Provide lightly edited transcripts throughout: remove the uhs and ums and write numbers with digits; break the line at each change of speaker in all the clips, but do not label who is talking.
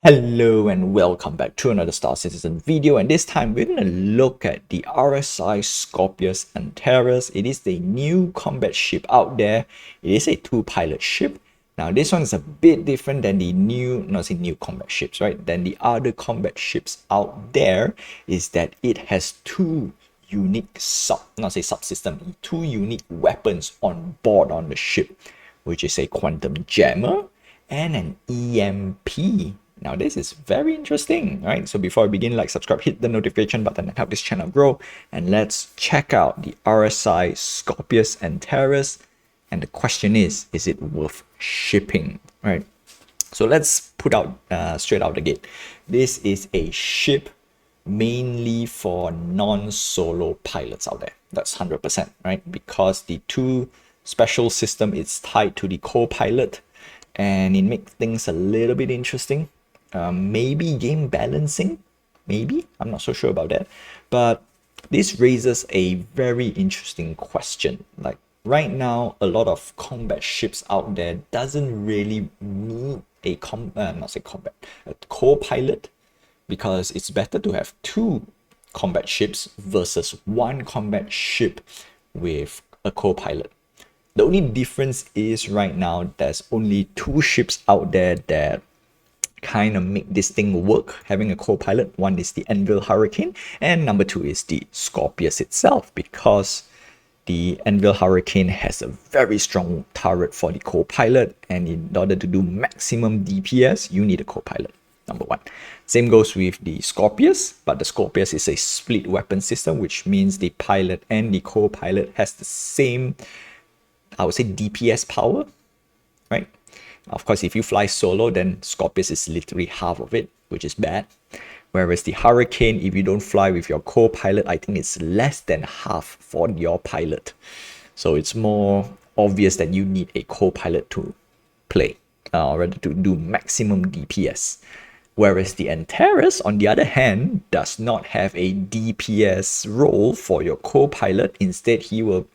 Hello and welcome back to another Star Citizen video, and this time we're going to look at the RSI Scorpius Antares. It is the new combat ship out there. It is a two-pilot ship. Now this one is a bit different than the new combat ships, right? Than the other combat ships out there is that it has two unique subsystem, two unique weapons on board on the ship, which is a quantum jammer and an EMP. Now this is very interesting, right? So before I begin, like, subscribe, hit the notification button and help this channel grow. And let's check out the RSI Scorpius Antares. And the question is it worth shipping, right? So let's put out straight out the gate. This is a ship mainly for non-solo pilots out there. That's 100%, right? Because the two special system is tied to the co-pilot, and it makes things a little bit interesting. Maybe game balancing, maybe, I'm not so sure about that, but this raises a very interesting question. Like right now, a lot of combat ships out there doesn't really need a co-pilot, because it's better to have two combat ships versus one combat ship with a co-pilot. The only difference is right now there's only two ships out there that kind of make this thing work, having a co-pilot. One is the Enlist Hurricane, and number two is the Scorpius itself, because the Enlist Hurricane has a very strong turret for the co-pilot, and in order to do maximum DPS, you need a co-pilot, number one. Same goes with the Scorpius, but the Scorpius is a split weapon system, which means the pilot and the co-pilot has the same, I would say, DPS power, right? Of course, if you fly solo, then Scorpius is literally half of it, which is bad. Whereas the Hurricane, if you don't fly with your co-pilot, I think it's less than half for your pilot. So it's more obvious that you need a co-pilot to play, or rather to do maximum DPS. Whereas the Antares, on the other hand, does not have a DPS role for your co-pilot. Instead, he or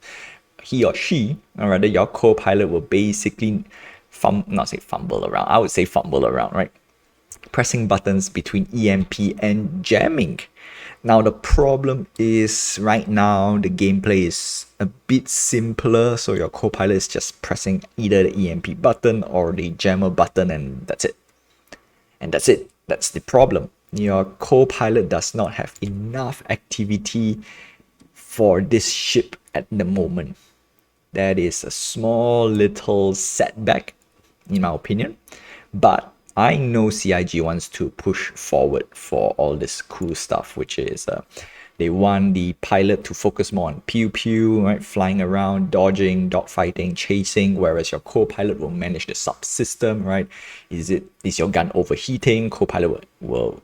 she, or rather your co-pilot, will basically fumble around, right? Pressing buttons between EMP and jamming. Now the problem is right now the gameplay is a bit simpler, so your co-pilot is just pressing either the EMP button or the jammer button, and that's it. That's the problem. Your co-pilot does not have enough activity for this ship at the moment. That is a small little setback, in my opinion. But I know CIG wants to push forward for all this cool stuff, which is they want the pilot to focus more on pew pew, right? Flying around, dodging, dogfighting, chasing, whereas your co-pilot will manage the subsystem, right? Is your gun overheating? Co-pilot will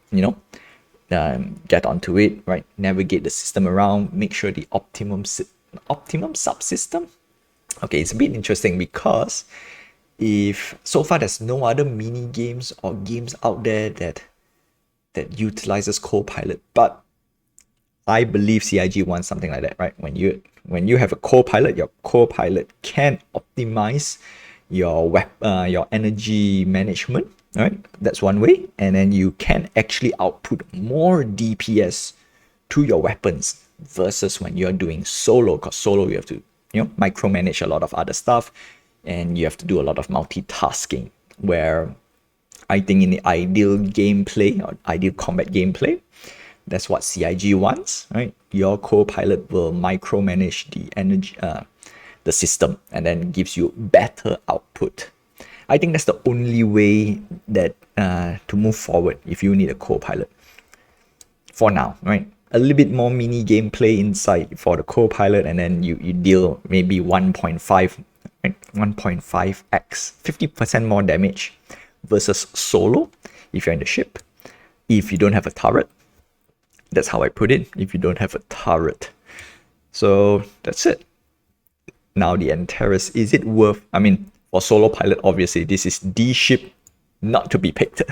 get onto it, right? Navigate the system around, make sure the optimum subsystem. Okay, it's a bit interesting because if so far there's no other mini games or games out there that utilizes co-pilot, but I believe CIG wants something like that, right? When you have a co-pilot, your co-pilot can optimize your energy management, right? That's one way, and then you can actually output more DPS to your weapons versus when you're doing solo. Because solo, you have to micromanage a lot of other stuff, and you have to do a lot of multitasking, where I think in the ideal gameplay or ideal combat gameplay, that's what CIG wants, right? Your co-pilot will micromanage the energy, the system, and then gives you better output. I think that's the only way that to move forward if you need a co-pilot for now, right? A little bit more mini gameplay inside for the co-pilot, and then you deal maybe 1.5, right? 1.5x, 50% more damage versus solo if you're in the ship. If you don't have a turret, that's how I put it. If you don't have a turret, so that's it. Now the Antares, is it worth? I mean, for solo pilot, obviously this is the ship not to be picked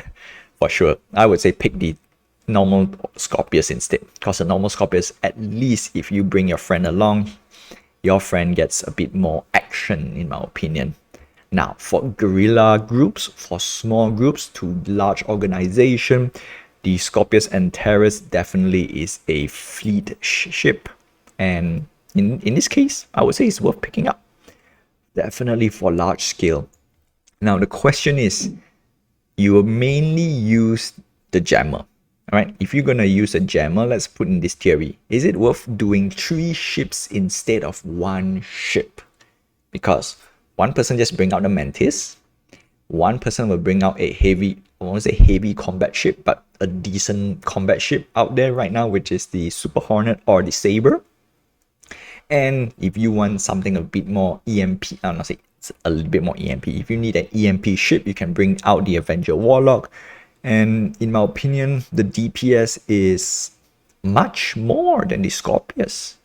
for sure. I would say pick the normal Scorpius instead, because the normal Scorpius, at least if you bring your friend along, your friend gets a bit more action, in my opinion. Now, for guerrilla groups, for small groups to large organization, the Scorpius Antares definitely is a fleet ship. And in this case, I would say it's worth picking up. Definitely for large scale. Now, the question is, you will mainly use the jammer. All right, if you're going to use a jammer, let's put in this theory. Is it worth doing 3 ships instead of 1 ship? Because one person just bring out the Mantis, one person will bring out a heavy, I won't say heavy combat ship, but a decent combat ship out there right now, which is the Super Hornet or the Saber. And if you want something a bit more EMP, I'm not saying it's a little bit more EMP. If you need an EMP ship, you can bring out the Avenger Warlock. And in my opinion, the DPS is much more than the Scorpius.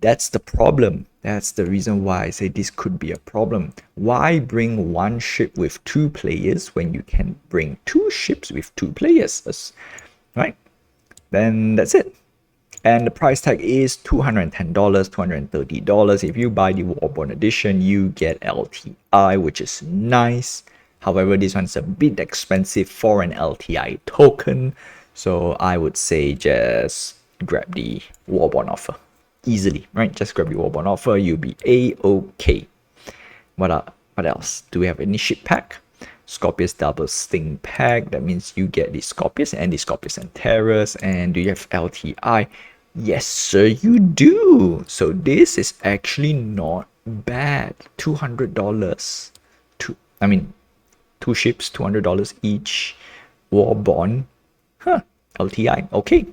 That's the problem. That's the reason why I say this could be a problem. Why bring 1 ship with 2 players when you can bring 2 ships with 2 players? Right? Then that's it. And the price tag is $210, $230. If you buy the Warborn edition, you get LTI, which is nice. However, this one's a bit expensive for an LTI token. So I would say just grab the Warborn offer. Easily, right? Just grab the Warborn offer, you'll be A-okay. What else? Do we have any ship pack? Scorpius double sting pack. That means you get the Scorpius and the Scorpius Antares. And do you have LTI? Yes, sir, you do. So this is actually not bad. $200. Two ships, $200 each. Warborn. Huh. LTI. Okay.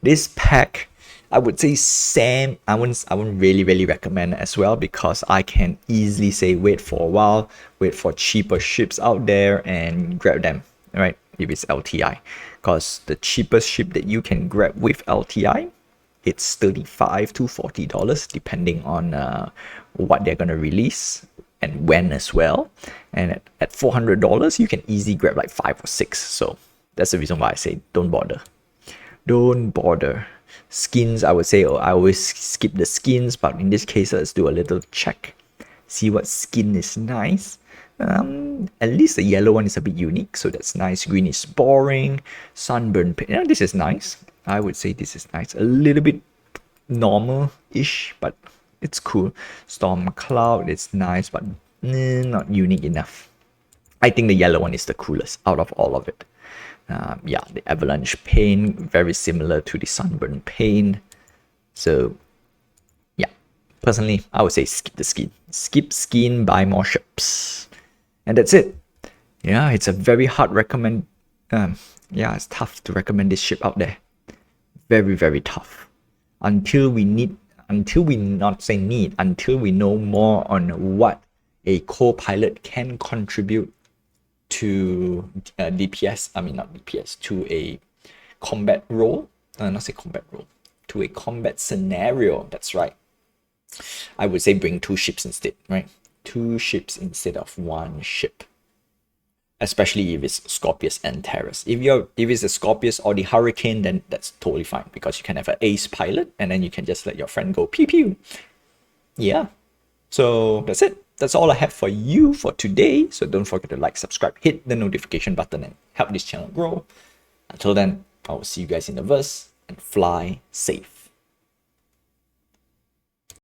This pack, I would say I wouldn't really recommend it as well, because I can easily say wait for a while, wait for cheaper ships out there and grab them, right? If it's LTI, because the cheapest ship that you can grab with LTI, it's $35 to $40 depending on what they're gonna release and when as well. And at $400, you can easily grab like 5 or 6. So that's the reason why I say don't bother. Skins, I would say, I always skip the skins, but in this case, let's do a little check. See what skin is nice. At least the yellow one is a bit unique, so that's nice. Green is boring. Sunburn paint. Yeah, this is nice. I would say this is nice. A little bit normal-ish, but it's cool. Storm Cloud, it's nice, but not unique enough. I think the yellow one is the coolest out of all of it. Yeah, the Avalanche Paint, very similar to the Sunburn Paint. So, yeah, personally, I would say skip the skin. Skip skin, buy more ships. And that's it. Yeah, it's a very hard recommend. Yeah, it's tough to recommend this ship out there. Very, very tough. Until we know more on what a co-pilot can contribute to to a combat role, to a combat scenario. That's right. I would say bring 2 ships instead, right? 2 ships instead of 1 ship. Especially if it's Scorpius Antares. If it's a Scorpius or the Hurricane, then that's totally fine, because you can have an ace pilot and then you can just let your friend go pew pew. Yeah. So that's it. That's all I have for you for today. So don't forget to like, subscribe, hit the notification button, and help this channel grow. Until then, I will see you guys in the verse, and fly safe.